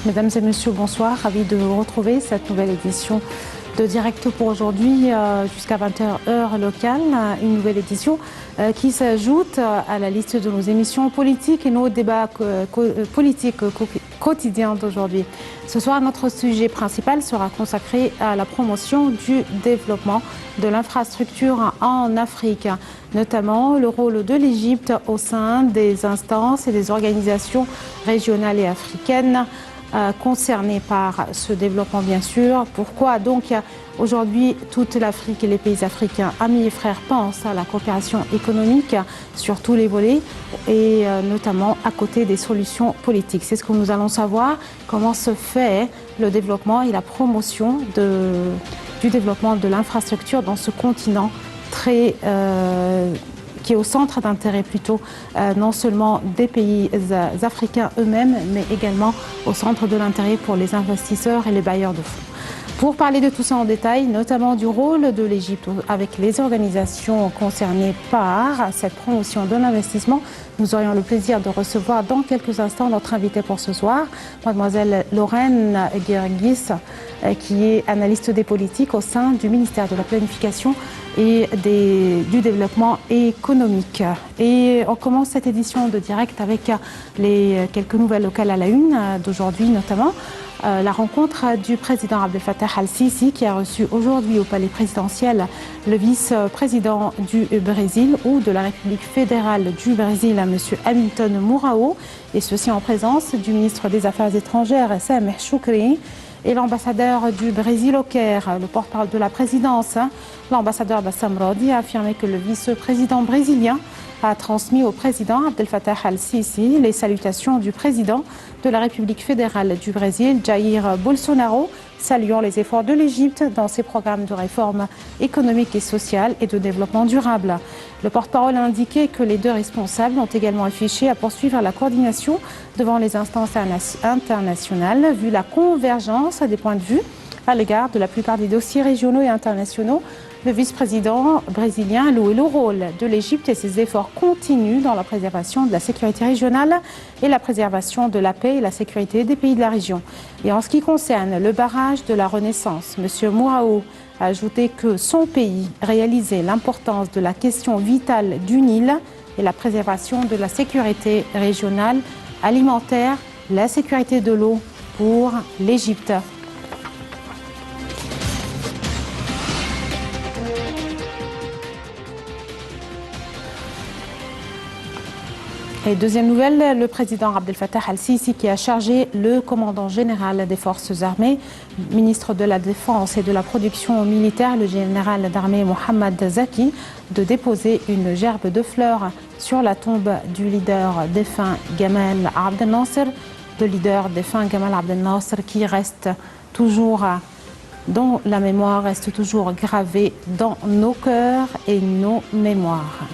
Mesdames et messieurs, bonsoir. Ravi de vous retrouver cette nouvelle édition de Direct pour aujourd'hui jusqu'à 20h heure locale. Une nouvelle édition qui s'ajoute à la liste de nos émissions politiques et nos débats politiques quotidiens d'aujourd'hui. Ce soir, notre sujet principal sera consacré à la promotion du développement de l'infrastructure en Afrique, notamment le rôle de l'Égypte au sein des instances et des organisations régionales et africaines concernés par ce développement, bien sûr. Pourquoi donc aujourd'hui toute l'Afrique et les pays africains, amis et frères, pensent à la coopération économique sur tous les volets et notamment à côté des solutions politiques. C'est ce que nous allons savoir, comment se fait le développement et la promotion du développement de l'infrastructure dans ce continent très qui est au centre d'intérêt plutôt, non seulement des pays africains eux-mêmes, mais également au centre de l'intérêt pour les investisseurs et les bailleurs de fonds. Pour parler de tout ça en détail, notamment du rôle de l'Égypte avec les organisations concernées par cette promotion de l'investissement, nous aurions le plaisir de recevoir dans quelques instants notre invitée pour ce soir, mademoiselle Lorraine Guirguis, qui est analyste des politiques au sein du ministère de la Planification et du développement économique. Et on commence cette édition de Direct avec quelques nouvelles locales à la une d'aujourd'hui, notamment la rencontre du président Abdel Fattah al-Sisi qui a reçu aujourd'hui au palais présidentiel le vice-président du Brésil ou de la République fédérale du Brésil, M. Hamilton Mourao, et ceci en présence du ministre des Affaires étrangères, Sameh Choukri, et l'ambassadeur du Brésil au Caire, le porte-parole de la présidence, l'ambassadeur Bassam Rodi, a affirmé que le vice-président brésilien a transmis au président Abdel Fattah al-Sisi les salutations du président de la République fédérale du Brésil, Jair Bolsonaro, saluant les efforts de l'Égypte dans ses programmes de réforme économique et sociale et de développement durable. Le porte-parole a indiqué que les deux responsables ont également affiché à poursuivre la coordination devant les instances internationales, vu la convergence des points de vue à l'égard de la plupart des dossiers régionaux et internationaux. Le vice-président brésilien a loué le rôle de l'Égypte et ses efforts continus dans la préservation de la sécurité régionale et la préservation de la paix et la sécurité des pays de la région. Et en ce qui concerne le barrage de la Renaissance, M. Mourao a ajouté que son pays réalisait l'importance de la question vitale du Nil et la préservation de la sécurité régionale alimentaire, la sécurité de l'eau pour l'Égypte. Et deuxième nouvelle, le président Abdel Fattah al-Sisi qui a chargé le commandant général des forces armées, ministre de la Défense et de la production militaire, le général d'armée Mohamed Zaki, de déposer une gerbe de fleurs sur la tombe du leader défunt Gamal Abdel Nasser, le leader défunt Gamal Abdel Nasser qui reste toujours, dont la mémoire reste toujours gravée dans nos cœurs et nos mémoires.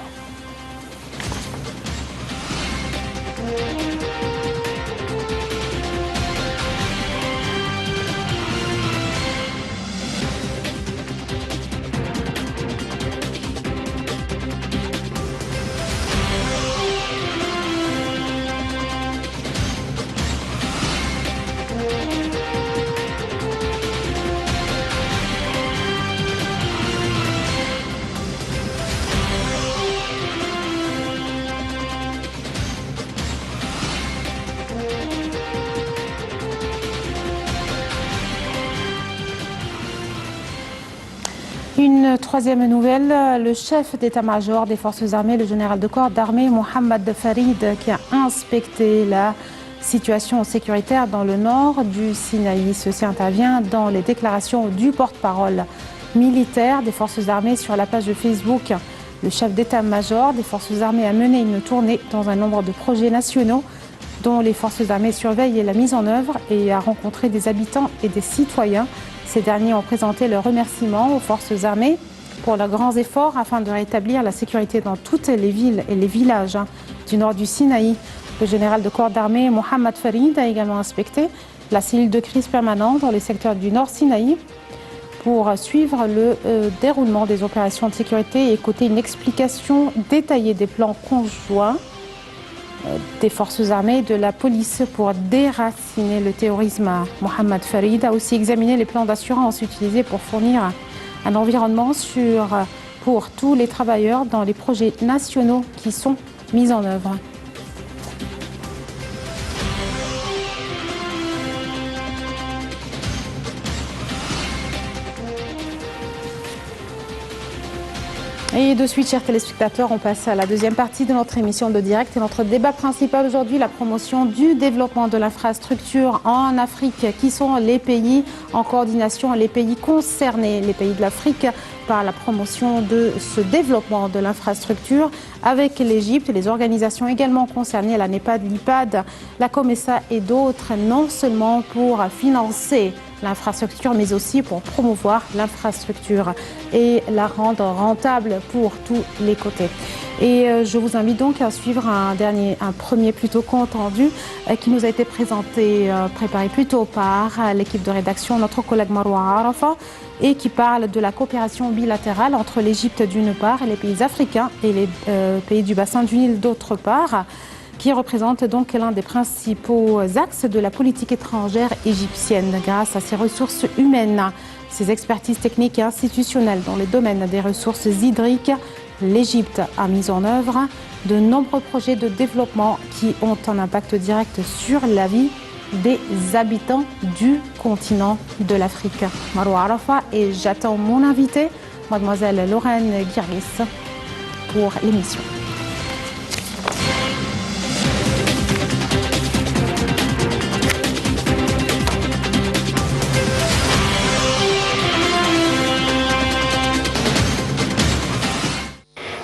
Une troisième nouvelle, le chef d'état-major des forces armées, le général de corps d'armée Mohamed Farid, qui a inspecté la situation sécuritaire dans le nord du Sinaï. Ceci intervient dans les déclarations du porte-parole militaire des forces armées sur la page de Facebook. Le chef d'état-major des forces armées a mené une tournée dans un nombre de projets nationaux dont les forces armées surveillent la mise en œuvre et a rencontré des habitants et des citoyens. Ces derniers ont présenté leurs remerciements aux forces armées pour leurs grands efforts afin de rétablir la sécurité dans toutes les villes et les villages du nord du Sinaï. Le général de corps d'armée Mohamed Farid a également inspecté la cellule de crise permanente dans les secteurs du nord Sinaï pour suivre le déroulement des opérations de sécurité et écouter une explication détaillée des plans conjoints des forces armées et de la police pour déraciner le terrorisme. Mohamed Farid a aussi examiné les plans d'assurance utilisés pour fournir un environnement sûr pour tous les travailleurs dans les projets nationaux qui sont mis en œuvre. Et de suite, chers téléspectateurs, on passe à la deuxième partie de notre émission de direct. Et notre débat principal aujourd'hui, la promotion du développement de l'infrastructure en Afrique. Qui sont les pays en coordination, les pays concernés, les pays de l'Afrique, par la promotion de ce développement de l'infrastructure avec l'Égypte, les organisations également concernées, la NEPAD, l'IPAD, la COMESA et d'autres, non seulement pour financer l'infrastructure, mais aussi pour promouvoir l'infrastructure et la rendre rentable pour tous les côtés. Et je vous invite donc à suivre un premier compte rendu qui nous a été préparé plutôt par l'équipe de rédaction, notre collègue Maroua Arafa, et qui parle de la coopération bilatérale entre l'Égypte d'une part et les pays africains et les pays du bassin du Nil d'autre part, qui représente donc l'un des principaux axes de la politique étrangère égyptienne. Grâce à ses ressources humaines, ses expertises techniques et institutionnelles dans les domaines des ressources hydriques, l'Égypte a mis en œuvre de nombreux projets de développement qui ont un impact direct sur la vie des habitants du continent de l'Afrique. Maroua Arafa, et j'attends mon invitée, mademoiselle Lorraine Guirgis, pour l'émission.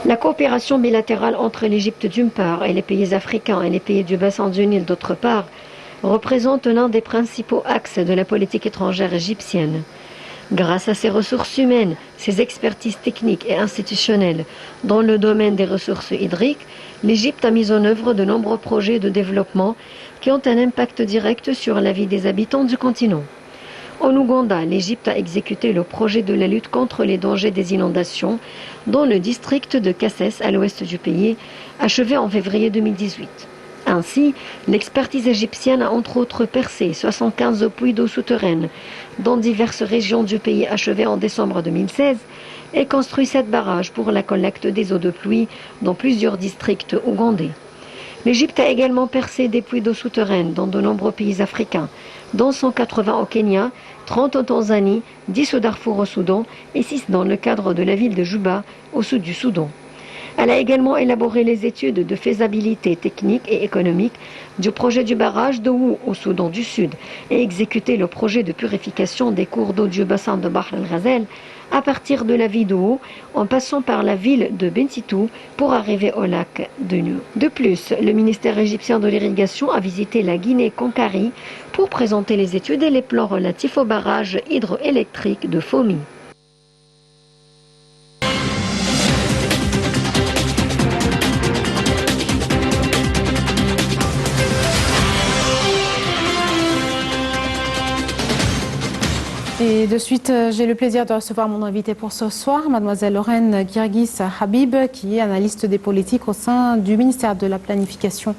La coopération bilatérale entre l'Égypte d'une part et les pays africains et les pays du bassin du Nil d'autre part représente l'un des principaux axes de la politique étrangère égyptienne. Grâce à ses ressources humaines, ses expertises techniques et institutionnelles dans le domaine des ressources hydriques, l'Égypte a mis en œuvre de nombreux projets de développement qui ont un impact direct sur la vie des habitants du continent. En Ouganda, l'Égypte a exécuté le projet de la lutte contre les dangers des inondations dans le district de Kasses à l'ouest du pays, achevé en février 2018. Ainsi, l'expertise égyptienne a entre autres percé 75 puits d'eau souterraine dans diverses régions du pays achevés en décembre 2016 et construit 7 barrages pour la collecte des eaux de pluie dans plusieurs districts ougandais. L'Égypte a également percé des puits d'eau souterraine dans de nombreux pays africains, dont 180 au Kenya, 30 en Tanzanie, 10 au Darfour au Soudan et 6 dans le cadre de la ville de Juba au sud du Soudan. Elle a également élaboré les études de faisabilité technique et économique du projet du barrage de Wou au Soudan du Sud et exécuté le projet de purification des cours d'eau du bassin de Bahr el-Ghazal à partir de la ville de Wou en passant par la ville de Bensitou pour arriver au lac de Nu. De plus, le ministère égyptien de l'irrigation a visité la Guinée-Conakry pour présenter les études et les plans relatifs au barrage hydroélectrique de Fomi. Et de suite, j'ai le plaisir de recevoir mon invité pour ce soir, mademoiselle Lorraine Guirgis Habib, qui est analyste des politiques au sein du ministère de la Planification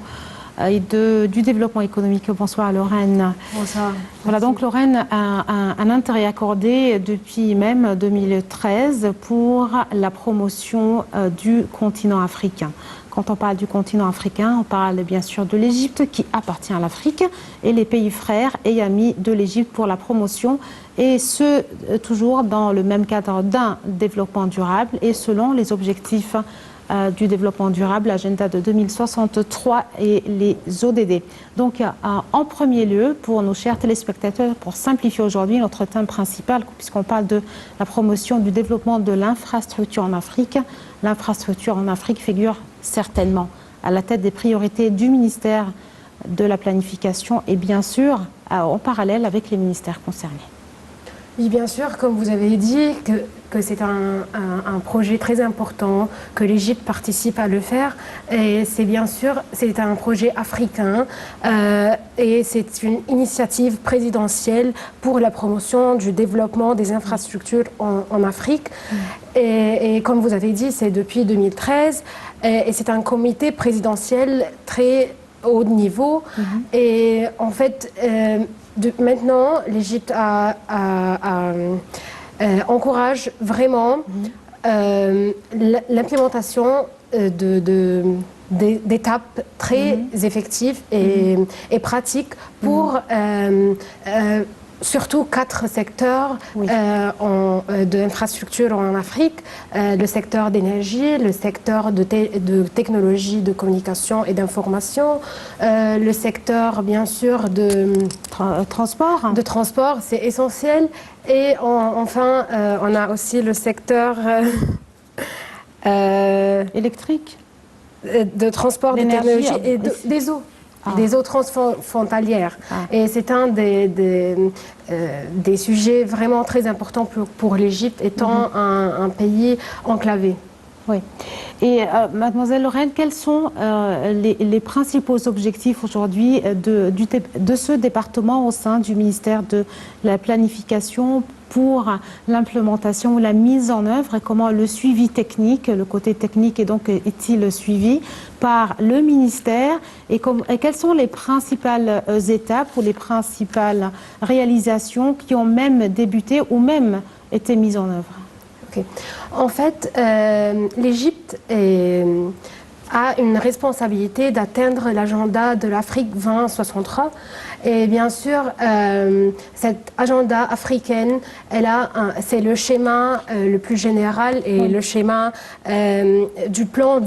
et du développement économique. Bonsoir Lorraine. Bonsoir. Voilà, donc Lorraine a un intérêt accordé depuis même 2013 pour la promotion du continent africain. Quand on parle du continent africain, on parle bien sûr de l'Égypte qui appartient à l'Afrique et les pays frères et amis de l'Égypte pour la promotion, et ce, toujours dans le même cadre d'un développement durable et selon les objectifs du développement durable, l'agenda de 2063 et les ODD. Donc, en premier lieu, pour nos chers téléspectateurs, pour simplifier aujourd'hui notre thème principal, puisqu'on parle de la promotion du développement de l'infrastructure en Afrique, l'infrastructure en Afrique figure certainement à la tête des priorités du ministère de la Planification et bien sûr en parallèle avec les ministères concernés. Oui, bien sûr, comme vous avez dit, que c'est un projet très important, que l'Égypte participe à le faire. Et c'est bien sûr, c'est un projet africain et c'est une initiative présidentielle pour la promotion du développement des infrastructures en Afrique. Et comme vous avez dit, c'est depuis 2013 et c'est un comité présidentiel très haut niveau. Et en fait, maintenant, l'Égypte encourage vraiment l'implémentation d'étapes très effectives et pratiques pour surtout 4 secteurs d'infrastructures en Afrique, le secteur d'énergie, le secteur de technologie de communication et d'information, le secteur bien sûr de transport. De transport, c'est essentiel. Et enfin, on a aussi le secteur électrique, de transport, de technologie et des eaux. Des eaux transfrontalières. Et c'est un des sujets vraiment très importants pour l'Égypte, étant un pays enclavé. Oui. Et mademoiselle Lorraine, quels sont les principaux objectifs aujourd'hui de ce département au sein du ministère de la Planification pour l'implémentation ou la mise en œuvre, et comment le suivi technique, le côté technique est-il suivi par le ministère, et quelles sont les principales étapes ou les principales réalisations qui ont même débuté ou même été mises en œuvre? Okay. En fait, l'Égypte a une responsabilité d'atteindre l'agenda de l'Afrique 2063. Et bien sûr, cette agenda africaine, c'est le schéma le plus général et le schéma du plan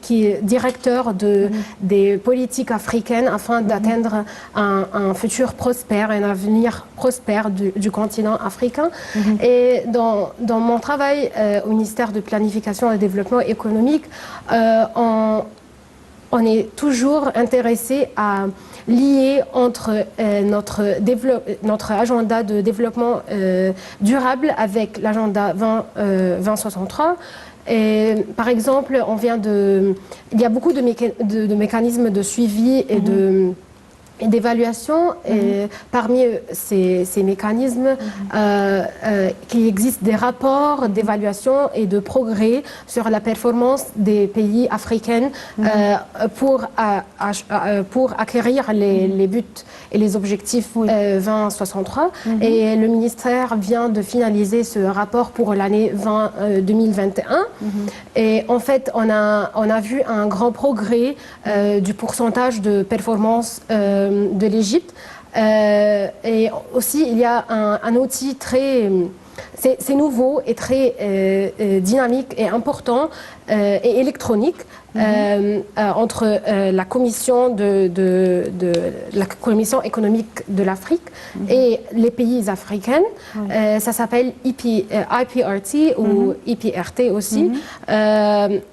qui est directeur des politiques africaines afin d'atteindre un futur prospère, un avenir prospère du continent africain. Et dans mon travail au ministère de Planification et Développement économique, on est toujours intéressé à lier entre notre agenda de développement durable avec l'agenda 2063. Et, par exemple, il y a beaucoup de mécanismes de suivi et d'évaluation, et parmi ces mécanismes, qu'il existe des rapports d'évaluation et de progrès sur la performance des pays africains pour acquérir les buts et les objectifs 2063. Et le ministère vient de finaliser ce rapport pour l'année 2021. Et en fait, on a vu un grand progrès du pourcentage de performance de l'Égypte. Et aussi, il y a un outil très... C'est nouveau et très dynamique et important et électronique entre la commission la commission économique de l'Afrique et les pays africains. Ça s'appelle IPRT ou IPRT aussi.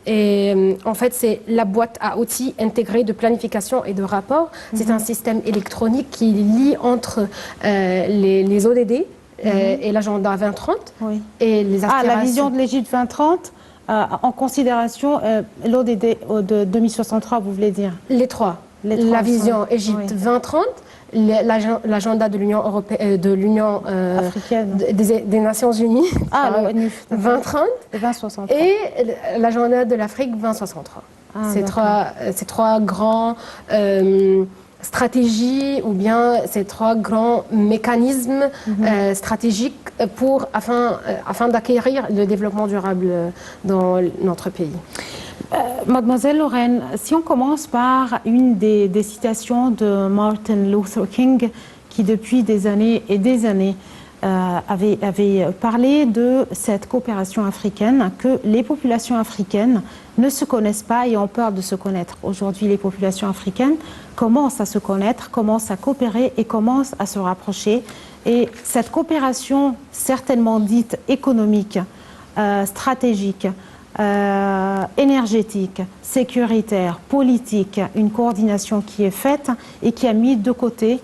Et en fait, c'est la boîte à outils intégrée de planification et de rapport. C'est un système électronique qui lie entre les ODD et l'agenda 2030 et les aspirations. La vision de l'Égypte 2030 en considération l'ODD de 2063, vous voulez dire? Les trois. La vision Égypte 2030, l'agenda de l'Union européenne, de l'Union africaine, des Nations Unies, l'ONU 2030 et 2063, et l'agenda de l'Afrique 2063. Ces trois grands stratégies ou bien ces trois grands mécanismes stratégiques afin d'acquérir le développement durable dans notre pays. Mademoiselle Lorraine, si on commence par une des citations de Martin Luther King, qui depuis des années et des années avait parlé de cette coopération africaine, que les populations africaines ne se connaissent pas et ont peur de se connaître. Aujourd'hui, les populations africaines commencent à se connaître, commencent à coopérer et commencent à se rapprocher. Et cette coopération, certainement dite économique, stratégique, énergétique, sécuritaire, politique, une coordination qui est faite et qui a mis de côté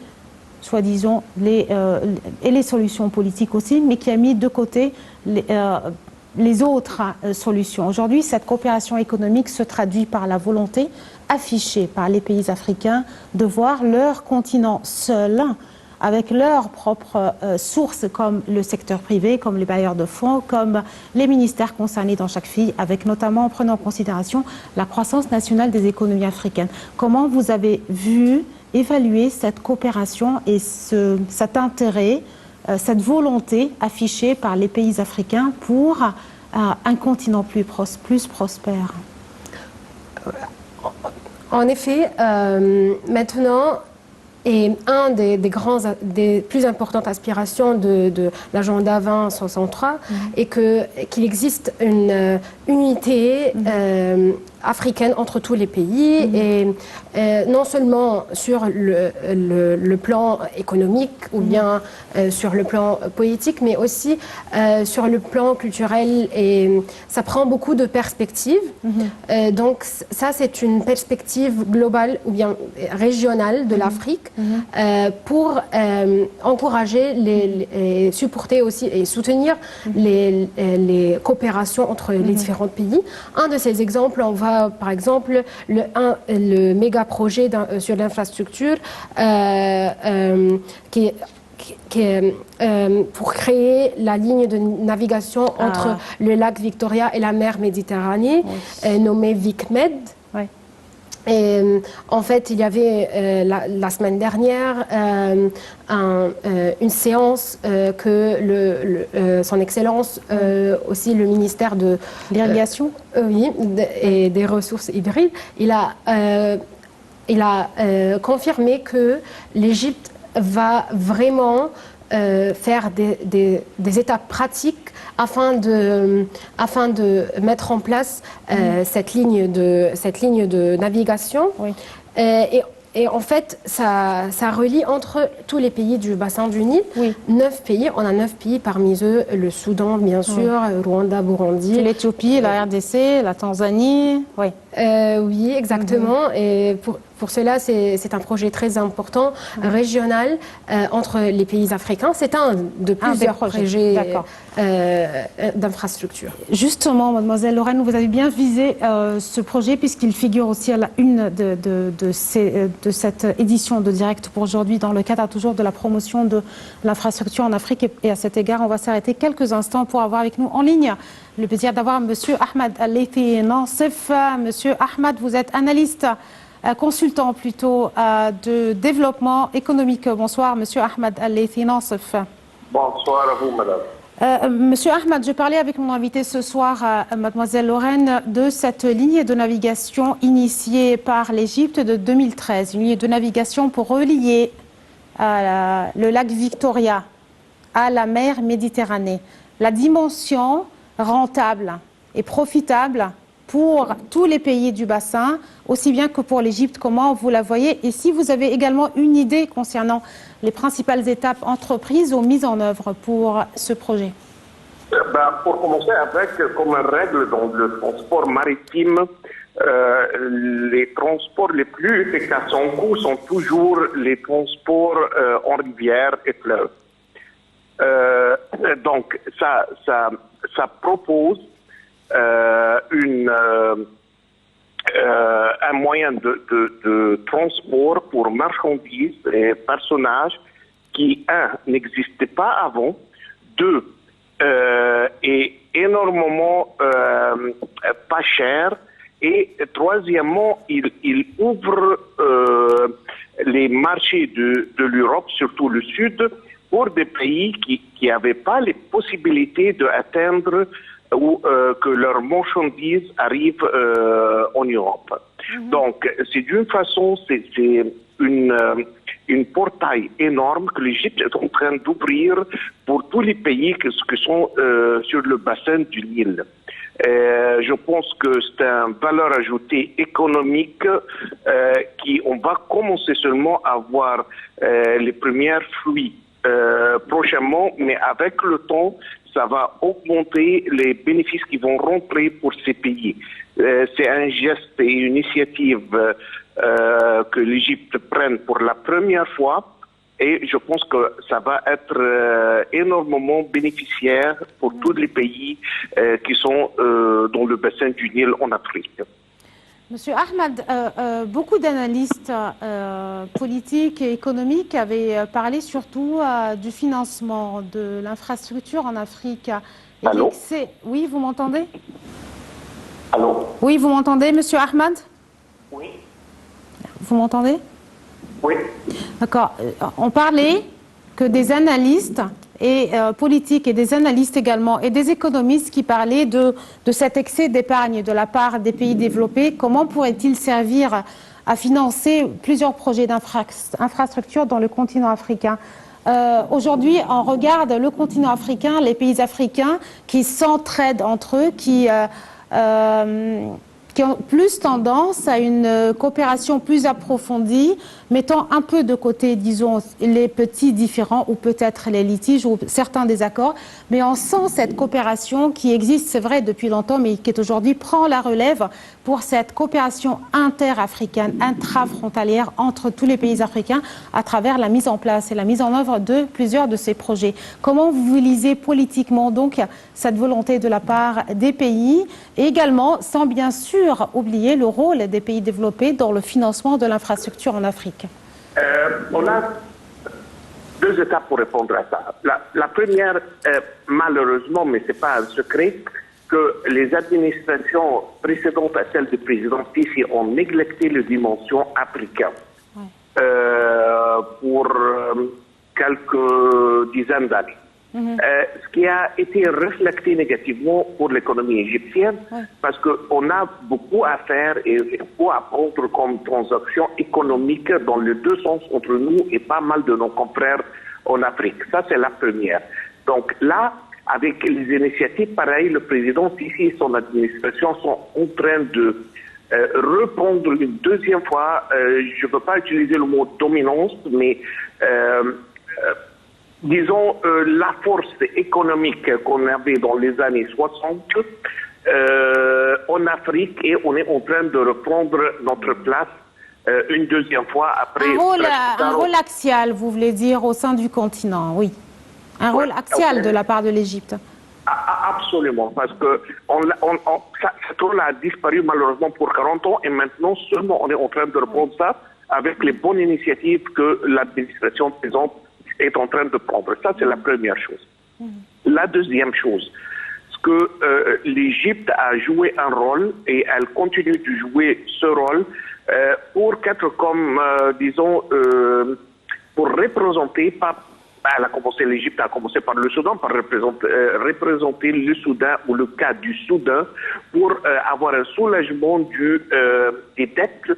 soi-disant, et les solutions politiques aussi, mais qui a mis de côté les autres solutions. Aujourd'hui, cette coopération économique se traduit par la volonté affichée par les pays africains de voir leur continent seul, avec leurs propres sources, comme le secteur privé, comme les bailleurs de fonds, comme les ministères concernés dans chaque pays, avec notamment en prenant en considération la croissance nationale des économies africaines. Comment vous avez vu, évaluer cette coopération et cet intérêt, cette volonté affichée par les pays africains pour un continent plus prospère? En effet, maintenant, et des plus importantes aspirations de l'agenda 2063 est qu'il existe une unité africaine entre tous les pays et non seulement sur le plan économique ou bien sur le plan politique, mais aussi sur le plan culturel, et ça prend beaucoup de perspectives. Donc ça, c'est une perspective globale ou bien régionale de l'Afrique pour encourager, supporter aussi et soutenir les coopérations entre les différents pays. Un de ces exemples, on va par exemple le méga projet sur l'infrastructure pour créer la ligne de navigation entre le lac Victoria et la mer Méditerranée, nommée VicMed. Et en fait, il y avait la semaine dernière une séance que Son Excellence, aussi le ministère de l'Irrigation, et des Ressources hybrides, il a confirmé que l'Égypte va vraiment faire des étapes pratiques afin de mettre en place cette ligne de navigation. Et en fait, ça relie entre tous les pays du bassin du Nil. 9 pays, on a 9 pays, parmi eux le Soudan, bien sûr, Rwanda, Burundi. L'Éthiopie, la RDC, la Tanzanie. Oui, exactement. Et pour cela, c'est un projet très important, régional, entre les pays africains. C'est un de plusieurs projets d'infrastructure. Justement, mademoiselle Lorraine, vous avez bien visé ce projet puisqu'il figure aussi à la une de cette édition de Direct pour aujourd'hui dans le cadre toujours de la promotion de l'infrastructure en Afrique. Et à cet égard, on va s'arrêter quelques instants pour avoir avec nous en ligne le plaisir d'avoir Monsieur Ahmed Al-Laythi Nassif. Monsieur Ahmed, vous êtes analyste, consultant plutôt de développement économique. Bonsoir, Monsieur Ahmed Al-Laythi Nassif. Bonsoir à vous, madame. Monsieur Ahmed, je parlais avec mon invité ce soir, mademoiselle Lorraine, de cette ligne de navigation initiée par l'Égypte de 2013, une ligne de navigation pour relier le lac Victoria à la mer Méditerranée. La dimension rentable et profitable pour tous les pays du bassin, aussi bien que pour l'Égypte, comment vous la voyez? Et si vous avez également une idée concernant les principales étapes entreprises ou mises en œuvre pour ce projet? Pour commencer avec, comme règle dans le transport maritime, les transports les plus efficaces en coût sont toujours les transports en rivière et fleuve. Donc, ça propose un moyen de transport pour marchandises et personnages qui, n'existait pas avant, 2, est énormément pas cher, et troisièmement, il ouvre les marchés de l'Europe, surtout le Sud, pour des pays qui n'avaient pas les possibilités d'atteindre ou que leurs marchandises arrivent en Europe. Donc, c'est d'une façon, c'est une portail énorme que l'Égypte est en train d'ouvrir pour tous les pays qui sont sur le bassin du Nil. Je pense que c'est une valeur ajoutée économique on va commencer seulement à voir les premiers fruits prochainement, mais avec le temps, ça va augmenter les bénéfices qui vont rentrer pour ces pays. C'est un geste et une initiative que l'Égypte prenne pour la première fois, et je pense que ça va être énormément bénéficiaire pour tous les pays qui sont dans le bassin du Nil en Afrique. Monsieur Ahmad, beaucoup d'analystes politiques et économiques avaient parlé surtout du financement de l'infrastructure en Afrique. Allô? Oui, vous m'entendez? Allô? Oui, vous m'entendez, Monsieur Ahmad? Oui. Vous m'entendez? Oui. D'accord. On parlait que des analystes et politiques et des analystes également et des économistes qui parlaient de cet excès d'épargne de la part des pays développés. Comment pourrait-il servir à financer plusieurs projets d'infrastructure dans le continent africain? Aujourd'hui, on regarde le continent africain, les pays africains qui s'entraident entre eux, qui ont plus tendance à une coopération plus approfondie, mettant un peu de côté, disons, les petits différends ou peut-être les litiges ou certains désaccords, mais on sent cette coopération qui existe, c'est vrai, depuis longtemps, mais qui aujourd'hui prend la relève pour cette coopération interafricaine, intrafrontalière entre tous les pays africains à travers la mise en place et la mise en œuvre de plusieurs de ces projets. Comment vous lisez politiquement donc cette volonté de la part des pays et également, sans bien sûr oublier le rôle des pays développés dans le financement de l'infrastructure en Afrique? On a deux étapes pour répondre à ça. La première, malheureusement, mais ce n'est pas un secret, que les administrations précédentes à celle du président Sisi ont néglecté la dimension africaine pour quelques dizaines d'années. Ce qui a été reflété négativement pour l'économie égyptienne, parce qu'on a beaucoup à faire et beaucoup à prendre comme transaction économique dans les deux sens entre nous et pas mal de nos confrères en Afrique. Ça, c'est la première. Donc là, avec les initiatives pareilles, le président Sisi et son administration sont en train de reprendre une deuxième fois, je ne veux pas utiliser le mot dominance, mais disons, la force économique qu'on avait dans les années 60 en Afrique, et on est en train de reprendre notre place une deuxième fois après. Un rôle axial, vous voulez dire, au sein du continent, oui. Un rôle axial de la part de l'Égypte. Absolument, parce que cette rôle a disparu malheureusement pour 40 ans, et maintenant seulement on est en train de reprendre ça avec les bonnes initiatives que l'administration présente est en train de prendre. Ça, c'est la première chose. La deuxième chose, c'est que l'Égypte a joué un rôle et elle continue de jouer ce rôle pour être comme, disons, pour représenter, l'Égypte a commencé par le Soudan, par représenter le Soudan ou le cas du Soudan pour avoir un soulagement des dettes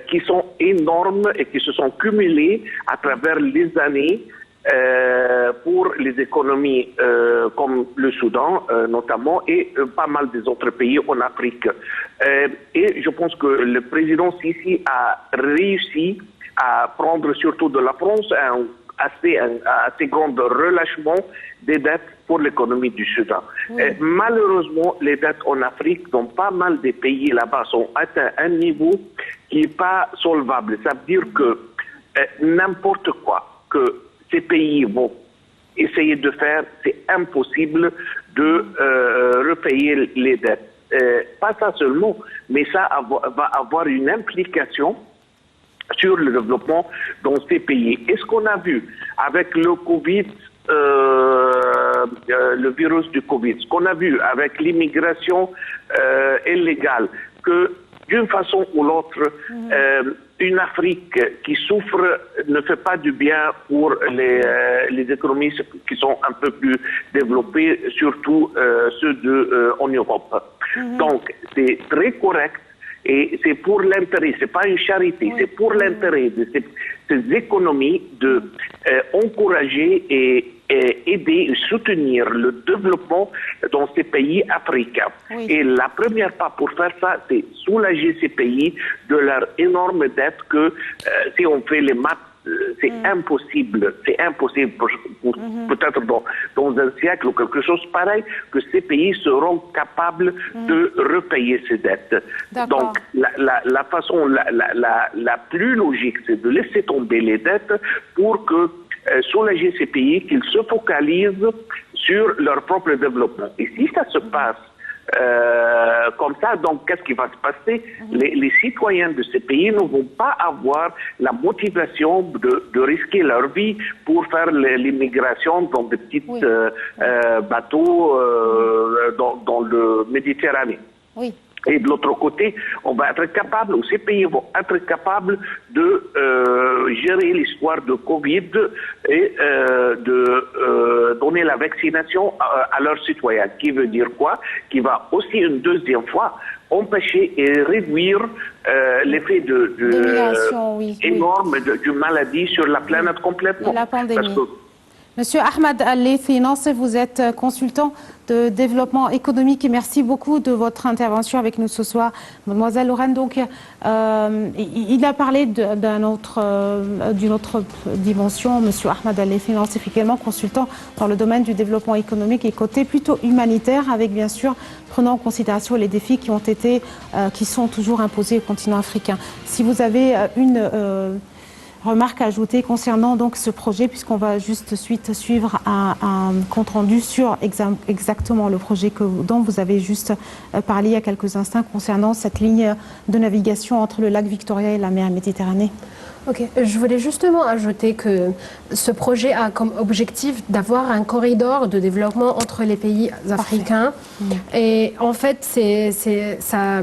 qui sont énormes et qui se sont cumulées à travers les années pour les économies comme le Soudan notamment et pas mal des autres pays en Afrique. Et je pense que le président Sisi a réussi à prendre surtout de la France un assez grand relâchement des dettes pour l'économie du Soudan. Malheureusement, les dettes en Afrique, dans pas mal des pays là-bas, sont atteints à un niveau qui n'est pas solvable. Ça veut dire que n'importe quoi que ces pays vont essayer de faire, c'est impossible de repayer les dettes. Pas ça seulement, mais ça va avoir une implication sur le développement dans ces pays. Et ce qu'on a vu avec le Covid, le virus du Covid, ce qu'on a vu avec l'immigration illégale, que d'une façon ou l'autre, une Afrique qui souffre ne fait pas du bien pour les économies qui sont un peu plus développées, surtout ceux en Europe. Donc, c'est très correct. Et c'est pour l'intérêt, c'est pas une charité, c'est pour l'intérêt de ces économies de encourager et aider et soutenir le développement dans ces pays africains. Et la première pas pour faire ça, c'est soulager ces pays de leur énorme dette que si on fait les maths c'est impossible. C'est impossible, peut-être dans un siècle ou quelque chose pareil, que ces pays seront capables de repayer ces dettes. Donc, la façon la plus logique, c'est de laisser tomber les dettes pour que soulager ces pays, qu'ils se focalisent sur leur propre développement. Et si ça se passe comme ça, donc qu'est-ce qui va se passer? Les citoyens de ces pays ne vont pas avoir la motivation de risquer leur vie pour faire l'immigration dans des petits bateaux dans le Méditerranée. Oui. Et de l'autre côté, on va être capable, ou ces pays vont être capables de gérer l'histoire de Covid et de donner la vaccination à leurs citoyens. Qui veut dire quoi? Qui va aussi une deuxième fois empêcher et réduire l'effet énorme d'une maladie sur la planète complètement. La pandémie. Monsieur Ahmed Al-Laythi Nasser, vous êtes consultant de développement économique et merci beaucoup de votre intervention avec nous ce soir. Mademoiselle Lorraine, donc, il a parlé d'une autre dimension. Monsieur Ahmed Al-Laythi Nasser est également consultant dans le domaine du développement économique et côté plutôt humanitaire, avec bien sûr prenant en considération les défis qui sont toujours imposés au continent africain. Si vous avez une remarque à ajouter concernant donc ce projet, puisqu'on va juste suivre un compte rendu sur exactement le projet dont vous avez juste parlé il y a quelques instants concernant cette ligne de navigation entre le lac Victoria et la mer Méditerranée. Ok, je voulais justement ajouter que ce projet a comme objectif d'avoir un corridor de développement entre les pays africains. Et en fait, ça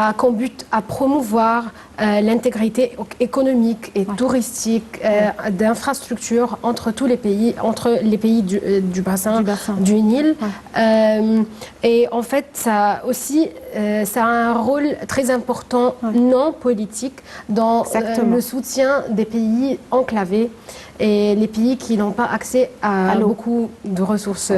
a comme but à promouvoir l'intégrité économique et touristique d'infrastructures entre tous les pays, du bassin du Nil. Et en fait, ça a un rôle très important non politique dans le soutien des pays enclavés et les pays qui n'ont pas accès à beaucoup de ressources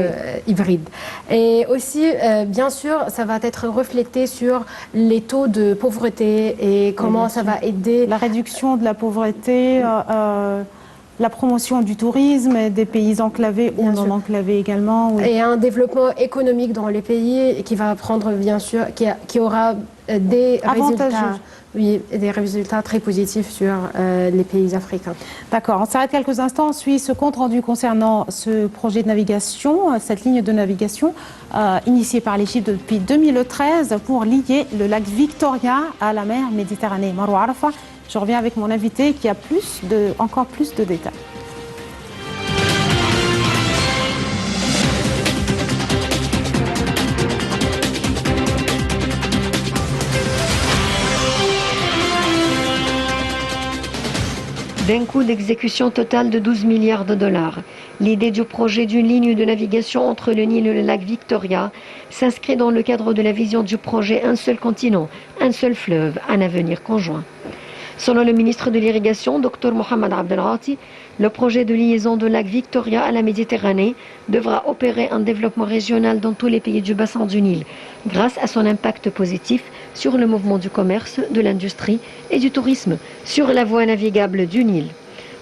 hybrides. Et aussi, bien sûr, ça va être reflété sur les taux de pauvreté et comment ça va aider la réduction de la pauvreté, la promotion du tourisme des pays enclavés ou non enclavés également. Oui. Et un développement économique dans les pays qui va prendre, bien sûr, qui aura des résultats. Oui, des résultats très positifs sur les pays africains. D'accord, on s'arrête quelques instants, on suit ce compte rendu concernant ce projet de navigation, cette ligne de navigation initiée par l'Égypte depuis 2013 pour lier le lac Victoria à la mer Méditerranée. Marwa Arafa, je reviens avec mon invité qui a encore plus de détails. D'un coût d'exécution total de 12 milliards de dollars, l'idée du projet d'une ligne de navigation entre le Nil et le lac Victoria s'inscrit dans le cadre de la vision du projet Un seul continent, un seul fleuve, un avenir conjoint. Selon le ministre de l'Irrigation, Dr Mohamed Abdelghati, le projet de liaison de lac Victoria à la Méditerranée devra opérer un développement régional dans tous les pays du bassin du Nil, grâce à son impact positif sur le mouvement du commerce, de l'industrie et du tourisme sur la voie navigable du Nil.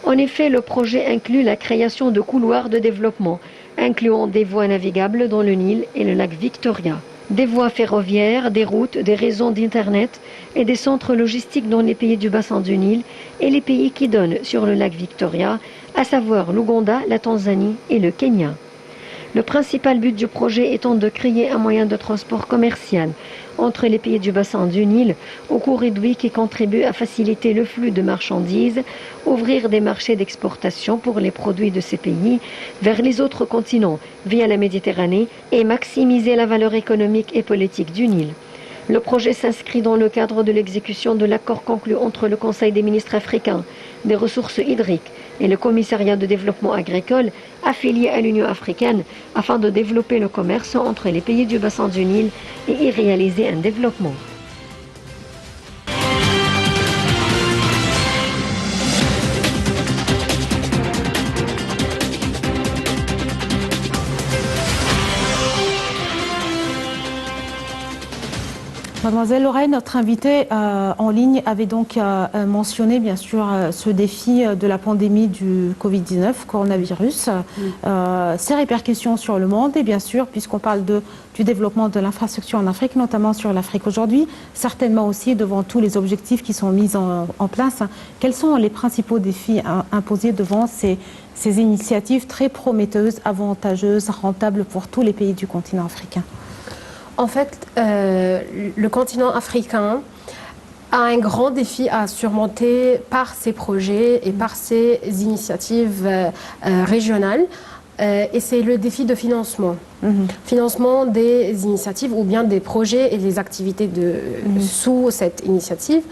En effet, le projet inclut la création de couloirs de développement, incluant des voies navigables dans le Nil et le lac Victoria. Des voies ferroviaires, des routes, des réseaux d'Internet et des centres logistiques dans les pays du bassin du Nil et les pays qui donnent sur le lac Victoria, à savoir l'Ouganda, la Tanzanie et le Kenya. Le principal but du projet étant de créer un moyen de transport commercial entre les pays du bassin du Nil au coût réduit qui contribue à faciliter le flux de marchandises, ouvrir des marchés d'exportation pour les produits de ces pays vers les autres continents via la Méditerranée et maximiser la valeur économique et politique du Nil. Le projet s'inscrit dans le cadre de l'exécution de l'accord conclu entre le Conseil des ministres africains des ressources hydriques et le Commissariat de développement agricole affilié à l'Union africaine afin de développer le commerce entre les pays du bassin du Nil et y réaliser un développement. Mademoiselle Lorraine, notre invitée en ligne avait donc mentionné bien sûr ce défi de la pandémie du Covid-19, coronavirus, ses répercussions sur le monde et bien sûr, puisqu'on parle du développement de l'infrastructure en Afrique, notamment sur l'Afrique aujourd'hui, certainement aussi devant tous les objectifs qui sont mis en place. Quels sont les principaux défis imposés devant ces initiatives très prometteuses, avantageuses, rentables pour tous les pays du continent africain? En fait, le continent africain a un grand défi à surmonter par ses projets et par ses initiatives régionales. Et c'est le défi de financement. Financement des initiatives ou bien des projets et des activités sous cette initiative.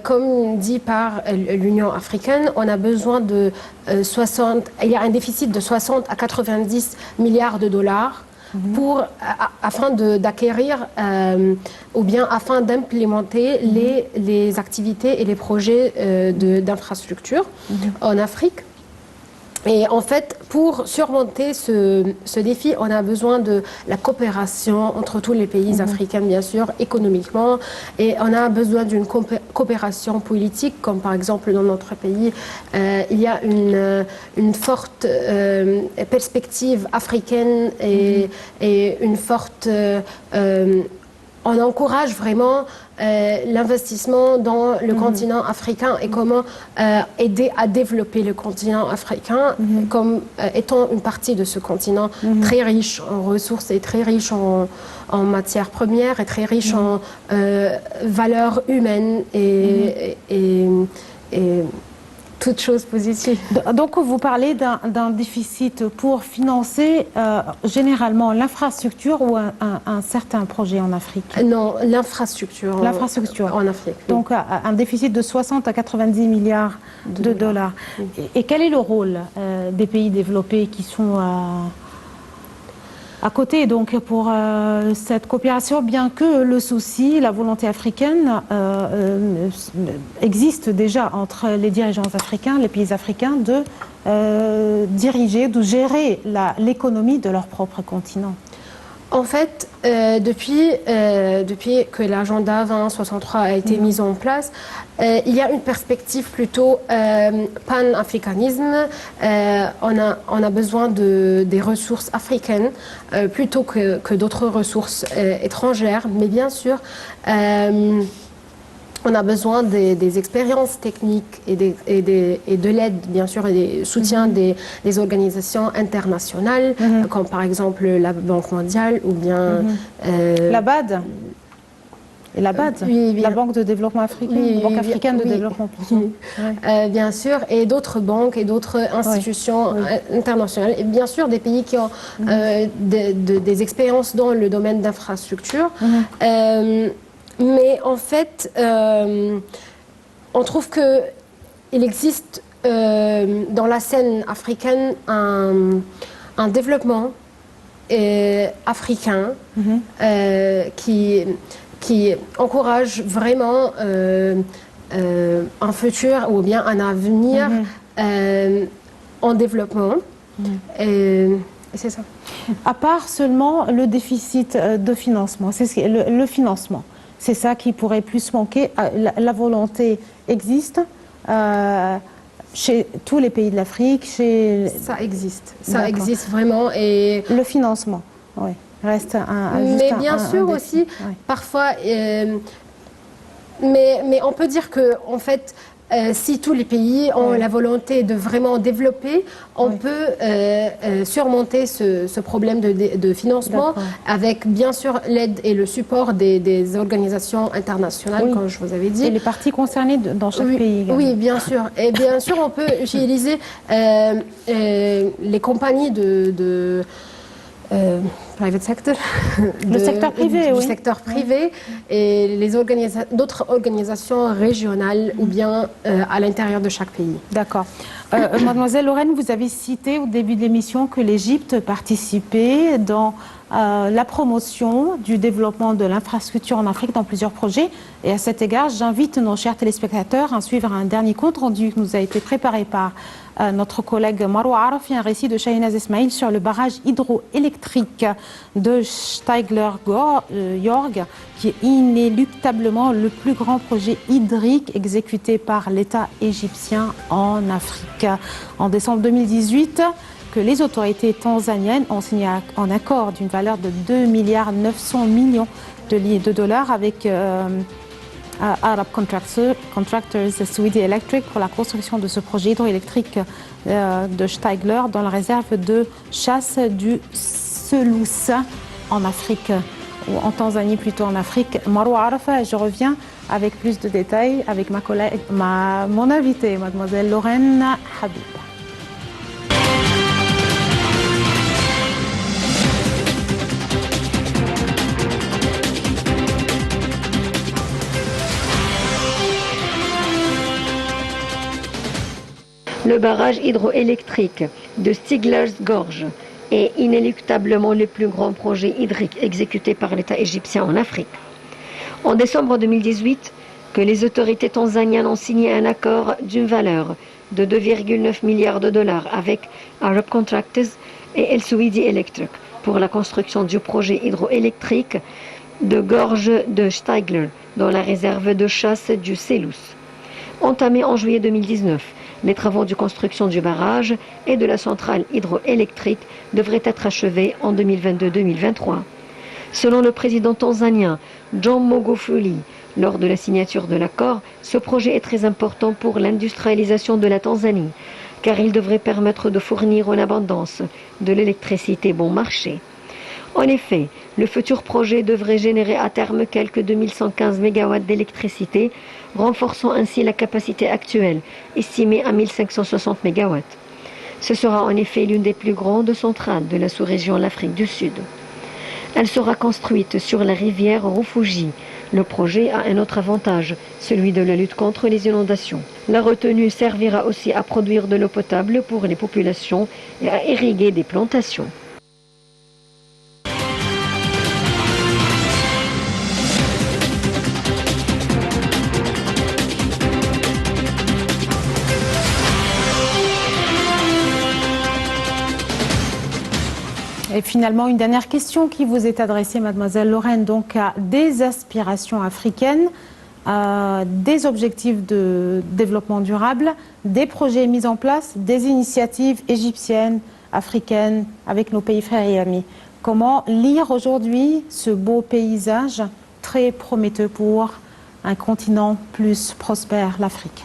Comme dit par l'Union africaine, on a besoin de il y a un déficit de 60 à 90 milliards de dollars afin d'acquérir ou bien afin d'implémenter les activités et les projets d'infrastructure en Afrique. Et en fait, pour surmonter ce défi, on a besoin de la coopération entre tous les pays africains, bien sûr, économiquement. Et on a besoin d'une coopération politique, comme par exemple dans notre pays, il y a une forte perspective africaine et une forte... on encourage vraiment l'investissement dans le continent africain et comment aider à développer le continent africain comme étant une partie de ce continent très riche en ressources et très riche en matières premières et très riche en valeurs humaines et toutes choses positives. Donc vous parlez d'un déficit pour financer généralement l'infrastructure ou un certain projet en Afrique? Non, l'infrastructure en Afrique. Donc un déficit de 60 à 90 milliards de dollars. Et quel est le rôle des pays développés qui sont à côté donc pour cette coopération, bien que le souci, la volonté africaine existe déjà entre les dirigeants africains, les pays africains, de diriger, de gérer l'économie de leur propre continent? En fait, depuis que l'agenda 2063 a été mis en place, il y a une perspective plutôt pan-africanisme. On a besoin des ressources africaines plutôt que d'autres ressources étrangères. Mais bien sûr, on a besoin des expériences techniques et de l'aide, bien sûr, et des soutiens des organisations internationales, comme par exemple la Banque mondiale ou bien... la BAD et la BAD, la Banque de développement africain, la Banque africaine de développement. Bien sûr, et d'autres banques et d'autres institutions internationales. Et bien sûr, des pays qui ont des expériences dans le domaine d'infrastructure. Mais en fait, on trouve qu'il existe dans la scène africaine un développement africain qui encourage vraiment un futur ou bien un avenir en développement. Et c'est ça. À part seulement le déficit de financement, c'est le financement. C'est ça qui pourrait plus manquer. La volonté existe chez tous les pays de l'Afrique. Ça existe vraiment. Et le financement, oui, reste mais bien sûr aussi, parfois, mais on peut dire que en fait, si tous les pays ont la volonté de vraiment développer, on peut surmonter ce problème de financement avec bien sûr l'aide et le support des organisations internationales, comme je vous avais dit. Et les parties concernées dans chaque pays également. Oui, bien sûr. Et bien sûr, on peut utiliser les compagnies de private sector, le secteur privé, du secteur privé et d'autres organisations régionales ou bien à l'intérieur de chaque pays. D'accord. Mademoiselle Lorraine, vous avez cité au début de l'émission que l'Égypte participait dans la promotion du développement de l'infrastructure en Afrique dans plusieurs projets. Et à cet égard, j'invite nos chers téléspectateurs à suivre un dernier compte rendu qui nous a été préparé par notre collègue Marwa Arafi, un récit de Shahinaz Ismail sur le barrage hydroélectrique de Steigler-Yorg, qui est inéluctablement le plus grand projet hydrique exécuté par l'État égyptien en Afrique. En décembre 2018, que les autorités tanzaniennes ont signé un accord d'une valeur de 2,9 milliards de dollars avec Arab Contractors Saudi Electric pour la construction de ce projet hydroélectrique de Steigler dans la réserve de chasse du Selous en Afrique, ou en Tanzanie plutôt en Afrique. Marwa Arafa, je reviens avec plus de détails avec mon invitée, mademoiselle Lorraine Habib. Le barrage hydroélectrique de Stigler's Gorge est inéluctablement le plus grand projet hydrique exécuté par l'État égyptien en Afrique. En décembre 2018, que les autorités tanzaniennes ont signé un accord d'une valeur de 2,9 milliards de dollars avec Arab Contractors et El Saudi Electric pour la construction du projet hydroélectrique de Gorge de Steigler dans la réserve de chasse du Selous. Entamé en juillet 2019, les travaux de construction du barrage et de la centrale hydroélectrique devraient être achevés en 2022-2023. Selon le président tanzanien John Magufuli, lors de la signature de l'accord, ce projet est très important pour l'industrialisation de la Tanzanie, car il devrait permettre de fournir en abondance de l'électricité bon marché. En effet, le futur projet devrait générer à terme quelques 2115 MW d'électricité, renforçant ainsi la capacité actuelle, estimée à 1560 MW. Ce sera en effet l'une des plus grandes centrales de la sous-région l'Afrique du Sud. Elle sera construite sur la rivière Rufiji. Le projet a un autre avantage, celui de la lutte contre les inondations. La retenue servira aussi à produire de l'eau potable pour les populations et à irriguer des plantations. Et finalement, une dernière question qui vous est adressée, mademoiselle Lorraine, donc à des aspirations africaines, des objectifs de développement durable, des projets mis en place, des initiatives égyptiennes, africaines, avec nos pays frères et amis. Comment lire aujourd'hui ce beau paysage très prometteur pour un continent plus prospère, l'Afrique?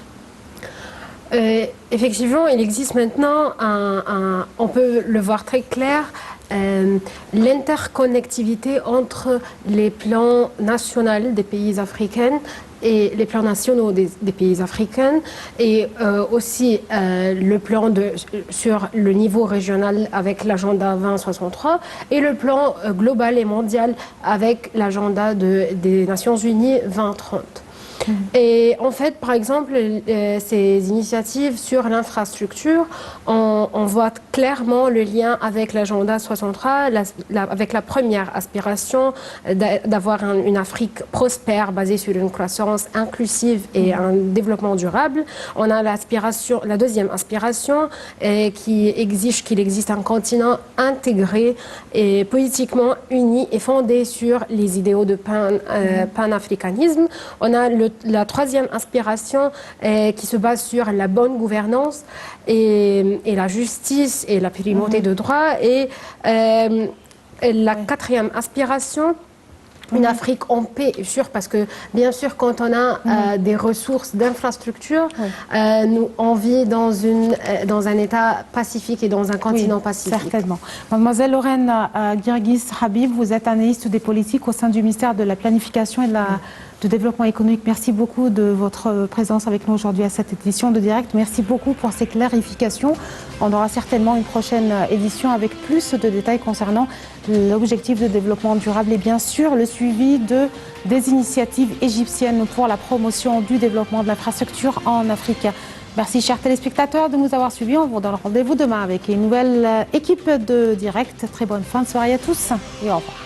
Effectivement, il existe maintenant, on peut le voir très clair, l'interconnectivité entre les plans nationaux des pays africains et les plans nationaux des pays africains et aussi le plan sur le niveau régional avec l'agenda 2063 et le plan global et mondial avec l'agenda des Nations Unies 2030. Et en fait, par exemple, ces initiatives sur l'infrastructure, on voit clairement le lien avec l'agenda 63, avec la première aspiration d'avoir une Afrique prospère basée sur une croissance inclusive et un développement durable. On a la deuxième aspiration qui exige qu'il existe un continent intégré et politiquement uni et fondé sur les idéaux de panafricanisme. On a la troisième aspiration qui se base sur la bonne gouvernance et la justice et la primauté de droit. Et la quatrième aspiration, une Afrique en paix, sûr, parce que bien sûr, quand on a des ressources d'infrastructures, nous on vit dans un État pacifique et dans un continent pacifique. Certainement. Mademoiselle Lorraine Girgis Habib, vous êtes analyste des politiques au sein du ministère de la Planification et de Développement économique. Merci beaucoup de votre présence avec nous aujourd'hui à cette édition de Direct. Merci beaucoup pour ces clarifications. On aura certainement une prochaine édition avec plus de détails concernant l'objectif de développement durable et bien sûr le suivi des initiatives égyptiennes pour la promotion du développement de l'infrastructure en Afrique. Merci chers téléspectateurs de nous avoir suivis. On vous donne rendez-vous demain avec une nouvelle équipe de direct. Très bonne fin de soirée à tous et au revoir.